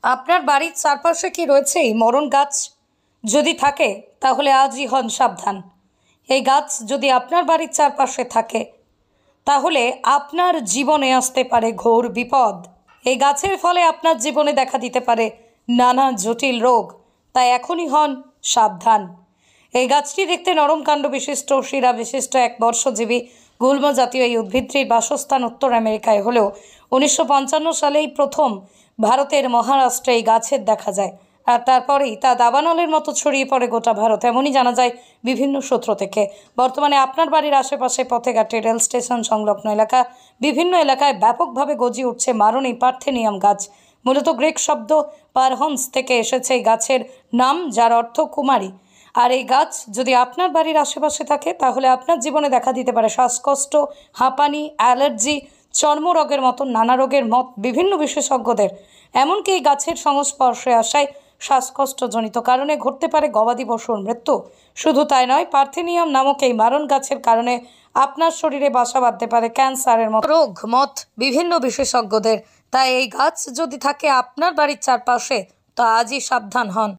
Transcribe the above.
আপনার বাড়ির চারপাশে কি রয়েছে এই মরণ গাছ? যদি থাকে তাহলে আজই হন সাবধান। এই গাছ যদি আপনার বাড়ির চারপাশে থাকে তাহলে আপনার জীবনে আসতে পারে ঘোর বিপদ। এই গাছের ফলে আপনার জীবনে দেখা দিতে পারে নানা জটিল রোগ, তাই এখনই হন সাবধান। এই গাছটি দেখতে নরম কাণ্ড বিশিষ্ট, শিরা বিশিষ্ট, এক বর্ষজীবী গুল্ম জাতীয় এই উদ্ভিদটির বাসস্থান উত্তর আমেরিকায় হলেও 1955 সালেই প্রথম ভারতের মহারাষ্ট্রে এই গাছের দেখা যায়, আর তারপরেই তা দাবানলের মতো ছড়িয়ে পড়ে গোটা ভারত, এমনই জানা যায় বিভিন্ন সূত্র থেকে। বর্তমানে আপনার বাড়ির আশেপাশে, পথে ঘাটে, রেল স্টেশন সংলগ্ন এলাকা, বিভিন্ন এলাকায় ব্যাপকভাবে গজিয়ে উঠছে মারণ এই পার্থেনিয়াম গাছ। মূলত গ্রিক শব্দ পারহন্স থেকে এসেছে এই গাছের নাম, যার অর্থ কুমারী। আর এই গাছ যদি আপনার বাড়ির আশেপাশে থাকে তাহলে আপনার জীবনে দেখা দিতে পারে শ্বাসকষ্ট, হাঁপানি, অ্যালার্জি, চর্মরোগের মতো নানা রোগের মত বিভিন্ন বিশেষজ্ঞদের। এমনকি এই গাছের সংস্পর্শে আসায় শ্বাসকষ্টজনিত কারণে ঘটতে পারে গবাদি পশুর মৃত্যু। শুধু তাই নয়, পার্থেনিয়াম নামক এই মারণ গাছের কারণে আপনার শরীরে বাসা বাঁধতে পারে ক্যান্সারের মতো রোগ মত বিভিন্ন বিশেষজ্ঞদের। তাই এই গাছ যদি থাকে আপনার বাড়ির চারপাশে তো আজই সাবধান হন।